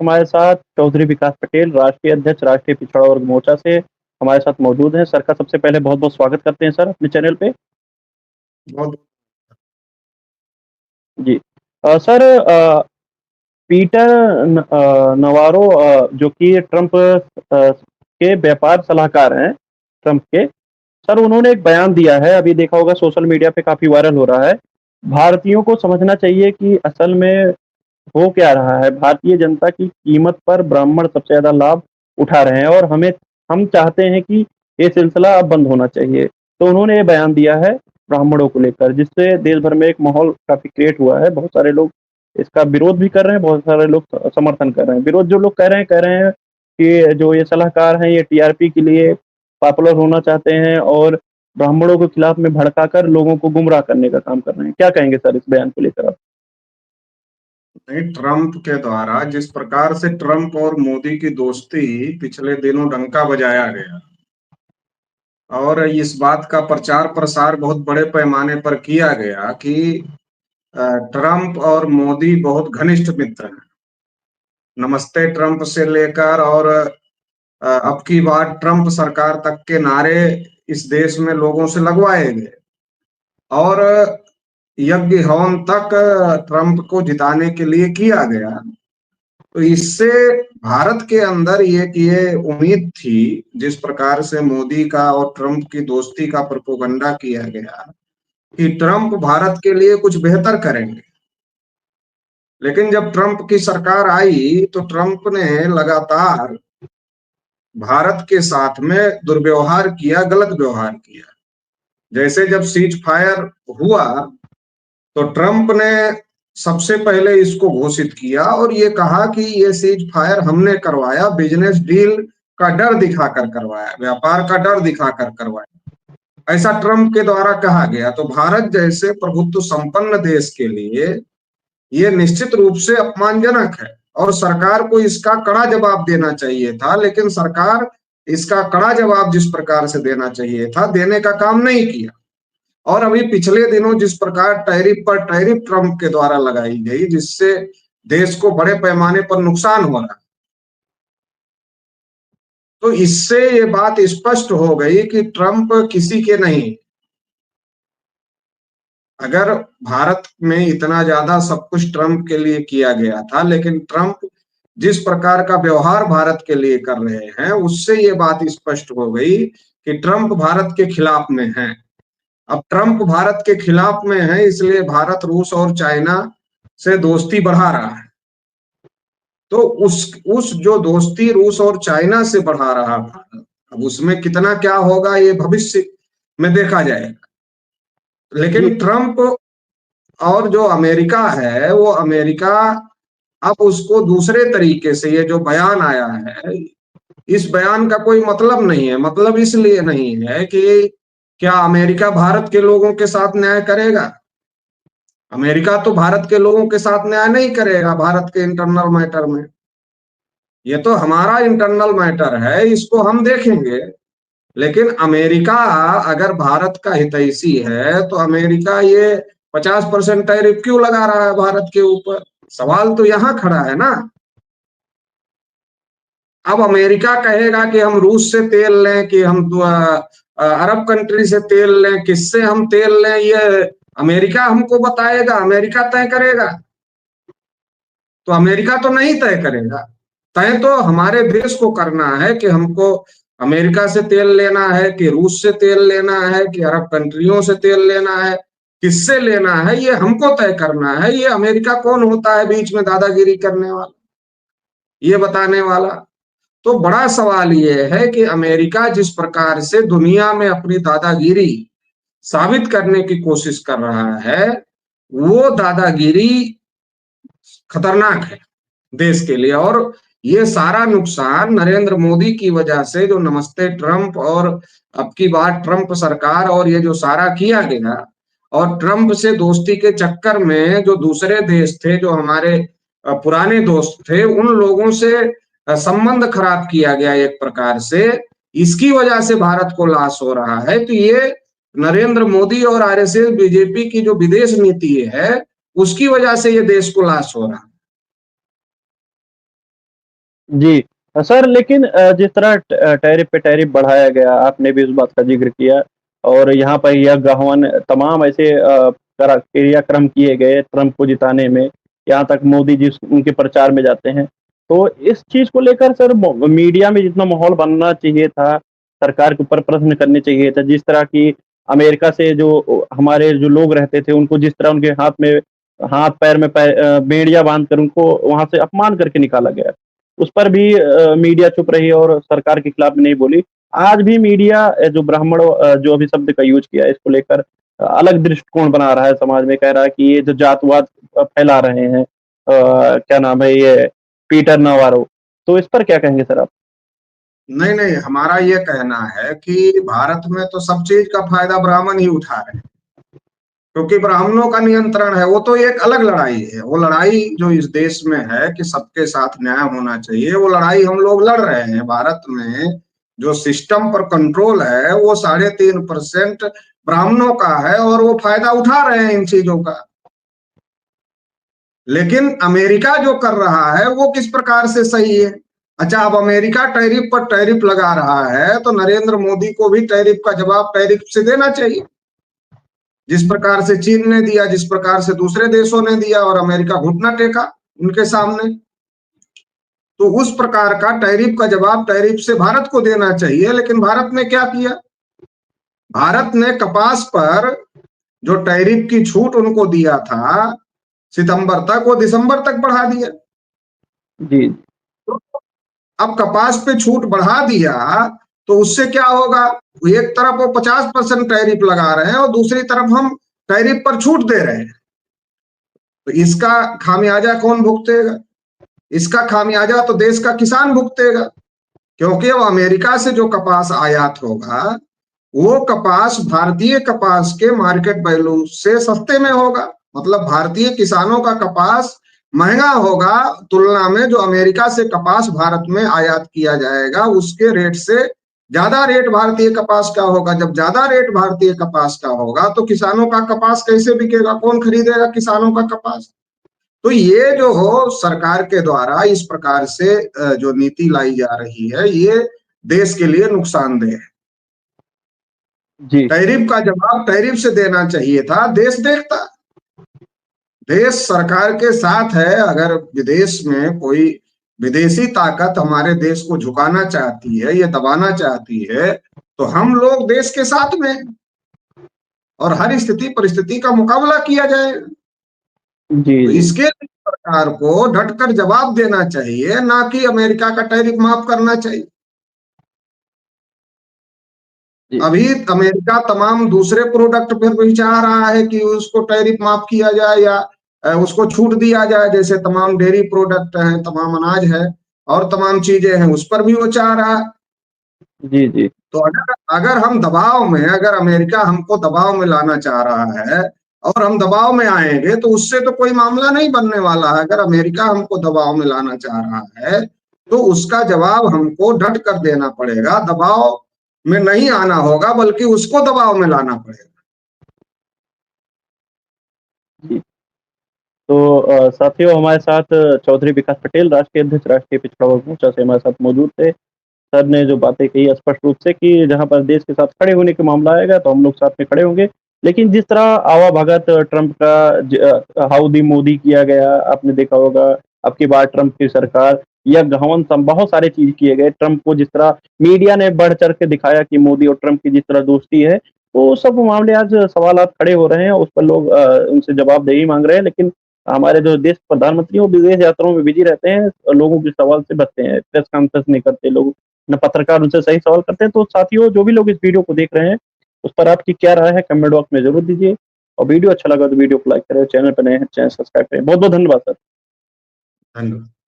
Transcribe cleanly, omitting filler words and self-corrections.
हमारे साथ चौधरी विकास पटेल, राष्ट्रीय अध्यक्ष, राष्ट्रीय पिछड़ा वर्ग मोर्चा से हमारे साथ मौजूद हैं। सर का सबसे पहले बहुत-बहुत स्वागत करते हैं सर अपने चैनल पे। बहुत जी। सर पीटर नवारो जो कि ट्रंप के व्यापार सलाहकार हैं, ट्रंप के। सर उन्होंने एक बयान दिया है, अभी देखा होगा सोशल मीडिया पे काफ़ी वायरल हो रहा है। भारतीयों को समझना चाहिए कि असल में हो क्या रहा है। भारतीय जनता की कीमत पर ब्राह्मण सबसे ज़्यादा लाभ उठा रहे हैं और हम चाहते हैं कि ये सिलसिला अब बंद होना चाहिए। तो उन्होंने ये बयान दिया है ब्राह्मणों को लेकर, जिससे देश भर में एक माहौल काफ़ी क्रिएट हुआ है। बहुत सारे लोग इसका विरोध भी कर रहे हैं, बहुत सारे लोग समर्थन कर रहे हैं। विरोध जो लोग कह रहे हैं कि जो ये सलाहकार हैं ये टीआरपी के लिए पॉपुलर होना चाहते हैं और ब्राह्मणों के खिलाफ में भड़काकर लोगों को गुमराह करने का काम कर रहे हैं। क्या कहेंगे सर इस बयान को लेकर आप? नहीं, ट्रंप के द्वारा जिस प्रकार से ट्रंप और मोदी की दोस्ती पिछले दिनों डंका बजाया गया और इस बात का प्रचार प्रसार बहुत बड़े पैमाने पर किया गया कि ट्रंप और मोदी बहुत घनिष्ठ मित्र हैं। नमस्ते ट्रंप से लेकर और अब की बार ट्रंप सरकार तक के नारे इस देश में लोगों से लगवाए गए और यज्ञ हवन तक ट्रंप को जिताने के लिए किया गया। तो इससे भारत के अंदर ये उम्मीद थी, जिस प्रकार से मोदी का और ट्रंप की दोस्ती का प्रोपेगेंडा किया गया कि ट्रंप भारत के लिए कुछ बेहतर करेंगे। लेकिन जब ट्रंप की सरकार आई तो ट्रंप ने लगातार भारत के साथ में दुर्व्यवहार किया, गलत व्यवहार किया। जैसे जब सीज फायर हुआ तो ट्रंप ने सबसे पहले इसको घोषित किया और ये कहा कि ये सीज फायर हमने करवाया, बिजनेस डील का डर दिखाकर करवाया, व्यापार का डर दिखाकर करवाया, ऐसा ट्रंप के द्वारा कहा गया। तो भारत जैसे प्रभुत्व संपन्न देश के लिए ये निश्चित रूप से अपमानजनक है और सरकार को इसका कड़ा जवाब देना चाहिए था। लेकिन सरकार इसका कड़ा जवाब जिस प्रकार से देना चाहिए था, देने का काम नहीं किया। और अभी पिछले दिनों जिस प्रकार टैरिफ पर टैरिफ ट्रंप के द्वारा लगाई गई, जिससे देश को बड़े पैमाने पर नुकसान हो रहा है, तो इससे ये बात स्पष्ट हो गई कि ट्रंप किसी के नहीं। अगर भारत में इतना ज्यादा सब कुछ ट्रंप के लिए किया गया था, लेकिन ट्रंप जिस प्रकार का व्यवहार भारत के लिए कर रहे हैं, उससे ये बात स्पष्ट हो गई कि ट्रंप भारत के खिलाफ में है। अब ट्रंप भारत के खिलाफ में है, इसलिए भारत रूस और चाइना से दोस्ती बढ़ा रहा है। तो उस जो दोस्ती रूस और चाइना से बढ़ा रहा भारत, अब उसमें कितना क्या होगा ये भविष्य में देखा जाएगा। जी। लेकिन ट्रंप और जो अमेरिका है, वो अमेरिका अब उसको दूसरे तरीके से, ये जो बयान आया है, इस बयान का कोई मतलब नहीं है। मतलब इसलिए नहीं है कि क्या अमेरिका भारत के लोगों के साथ न्याय करेगा। अमेरिका तो भारत के लोगों के साथ न्याय नहीं करेगा भारत के इंटरनल मैटर में। ये तो हमारा इंटरनल मैटर है, इसको हम देखेंगे। लेकिन अमेरिका अगर भारत का हितैषी है तो अमेरिका ये 50% टैरिफ क्यों लगा रहा है भारत के ऊपर? सवाल तो यहाँ खड़ा है ना। अब अमेरिका कहेगा कि हम रूस से तेल लें, कि हम अरब कंट्री से तेल लें, किससे हम तेल लें, ये अमेरिका हमको बताएगा, अमेरिका तय करेगा? तो अमेरिका तो नहीं तय करेगा। तय तो हमारे देश को करना है कि हमको अमेरिका से तेल लेना है, कि रूस से तेल लेना है, कि अरब कंट्रियों से तेल लेना है, किससे लेना है, ये हमको तय करना है। ये अमेरिका कौन होता है बीच में दादागिरी करने वाला, ये बताने वाला? तो बड़ा सवाल ये है कि अमेरिका जिस प्रकार से दुनिया में अपनी दादागिरी साबित करने की कोशिश कर रहा है, वो दादागिरी खतरनाक है देश के लिए। और ये सारा नुकसान नरेंद्र मोदी की वजह से, जो नमस्ते ट्रंप और अब की बार ट्रंप सरकार और ये जो सारा किया गया, और ट्रंप से दोस्ती के चक्कर में जो दूसरे देश थे, जो हमारे पुराने दोस्त थे, उन लोगों से संबंध खराब किया गया एक प्रकार से, इसकी वजह से भारत को लॉस हो रहा है। तो ये नरेंद्र मोदी और आरएसएस बीजेपी की जो विदेश नीति है, उसकी वजह से ये देश को लॉस हो रहा है। जी। सर लेकिन जिस तरह टैरिफ पे टैरिफ बढ़ाया गया, आपने भी उस बात का ज़िक्र किया और यहाँ पर यह गहवन तमाम ऐसे क्रियाक्रम किए गए ट्रंप को जिताने में, यहाँ तक मोदी जी उनके प्रचार में जाते हैं। तो इस चीज़ को लेकर सर मीडिया में जितना माहौल बनना चाहिए था, सरकार के ऊपर प्रश्न करने चाहिए था, जिस तरह की अमेरिका से जो हमारे जो लोग रहते थे, उनको जिस तरह उनके हाथ-पैर में बेड़ियाँ बाँध कर उनको वहाँ से अपमान करके निकाला गया। उस पर भी मीडिया चुप रही और सरकार के खिलाफ नहीं बोली। आज भी मीडिया जो जो अभी शब्द का यूज़ किया है इसको लेकर अलग दृष्टिकोण बना रहा है समाज में, कह रहा है कि ये जो जातवाद फैला रहे हैं क्या नाम है ये पीटर नवारो। तो इस पर क्या कहेंगे सर आप? नहीं नहीं, हमारा ये कहना है कि भारत में तो सब चीज का फायदा ब्राह्मण ही उठा रहे हैं, क्योंकि ब्राह्मणों का नियंत्रण है। वो तो एक अलग लड़ाई है। वो लड़ाई जो इस देश में है कि सबके साथ न्याय होना चाहिए, वो लड़ाई हम लोग लड़ रहे हैं। भारत में जो सिस्टम पर कंट्रोल है वो 3.5% ब्राह्मणों का है और वो फायदा उठा रहे हैं इन चीजों का। लेकिन अमेरिका जो कर रहा है वो किस प्रकार से सही है? अच्छा, अब अमेरिका टैरिफ पर टैरिफ लगा रहा है तो नरेंद्र मोदी को भी टैरिफ का जवाब टैरिफ से देना चाहिए। जिस प्रकार से चीन ने दिया, जिस प्रकार से दूसरे देशों ने दिया और अमेरिका घुटना टेका उनके सामने, तो उस प्रकार का टैरिफ का जवाब टैरिफ से भारत को देना चाहिए। लेकिन भारत ने क्या किया? भारत ने कपास पर जो टैरिफ की छूट उनको दिया था सितंबर तक, वो दिसंबर तक बढ़ा दिया। जी। तो अब कपास पे छूट बढ़ा दिया तो उससे क्या होगा? एक तरफ वो 50% टैरिफ लगा रहे हैं और दूसरी तरफ हम टैरिफ पर छूट दे रहे हैं। तो इसका खामियाजा कौन भुगतेगा? इसका खामियाजा तो देश का किसान भुगतेगा, क्योंकि वो अमेरिका से जो कपास आयात होगा वो कपास भारतीय कपास के मार्केट वैल्यू से सस्ते में होगा। मतलब भारतीय किसानों का कपास महंगा होगा तुलना में जो अमेरिका से कपास भारत में आयात किया जाएगा उसके रेट से ज्यादा रेट भारतीय कपास का होगा। जब ज्यादा रेट भारतीय कपास का होगा तो किसानों का कपास कैसे बिकेगा? कौन खरीदेगा किसानों का कपास? तो ये जो हो सरकार के द्वारा इस प्रकार से जो नीति लाई जा रही है ये देश के लिए नुकसानदेह है। जी। टैरिफ का जवाब टैरिफ से देना चाहिए था, देश देखता। देश सरकार के साथ है। अगर विदेश में कोई विदेशी ताकत हमारे देश को झुकाना चाहती है या दबाना चाहती है तो हम लोग देश के साथ में और हर स्थिति परिस्थिति का मुकाबला किया जाए। जी, तो जी। इसके लिए सरकार को डटकर जवाब देना चाहिए, ना कि अमेरिका का टैरिफ माफ करना चाहिए। जी। अभी अमेरिका तमाम दूसरे प्रोडक्ट पर भी चाह रहा है कि उसको टैरिफ माफ किया जाए या उसको छूट दिया जाए। जैसे तमाम डेयरी प्रोडक्ट हैं, तमाम अनाज है और तमाम चीजें हैं, उस पर भी वो चाह रहा है। जी, जी। तो अगर अगर हम दबाव में, अगर अमेरिका हमको दबाव में लाना चाह रहा है और हम दबाव में आएंगे तो उससे तो कोई मामला नहीं बनने वाला है। अगर अमेरिका हमको दबाव में लाना चाह रहा है तो उसका जवाब हमको डट कर देना पड़ेगा। दबाव में नहीं आना होगा बल्कि उसको दबाव में लाना पड़ेगा। जी। तो साथियों हमारे साथ चौधरी विकास पटेल, राष्ट्रीय अध्यक्ष, राष्ट्रीय पिछड़ा वर्ग मोर्चा से हमारे साथ मौजूद थे। सर ने जो बातें कही स्पष्ट रूप से कि जहाँ पर देश के साथ खड़े होने का मामला आएगा तो हम लोग साथ में खड़े होंगे। लेकिन जिस तरह आवा-भगत ट्रंप का हाउडी मोदी किया गया, आपने देखा होगा अब की बार ट्रंप की सरकार या घवन सम बहुत सारे चीज़ किए गए। ट्रंप को जिस तरह मीडिया ने बढ़-चढ़ के दिखाया कि मोदी और ट्रंप की जिस तरह दोस्ती है, वो सब मामले आज सवालात खड़े हो रहे हैं, उस पर लोग उनसे जवाबदेही माँग रहे हैं। लेकिन हमारे जो देश के प्रधानमंत्री हैं, वो विदेश यात्राओं में बिज़ी रहते हैं, लोगों के सवाल से बचते हैं, प्रेस कॉन्फ्रेंस नहीं करते लोग। ना पत्रकार उनसे सही सवाल करते हैं। तो साथियों जो भी लोग इस वीडियो को देख रहे हैं, उस पर आपकी क्या राय है कमेंट बॉक्स में ज़रूर दीजिए और वीडियो अच्छा लगा तो वीडियो को लाइक करें, चैनल पे नए हैं चैनल सब्सक्राइब करें। बहुत-बहुत धन्यवाद सर। धन्यवाद।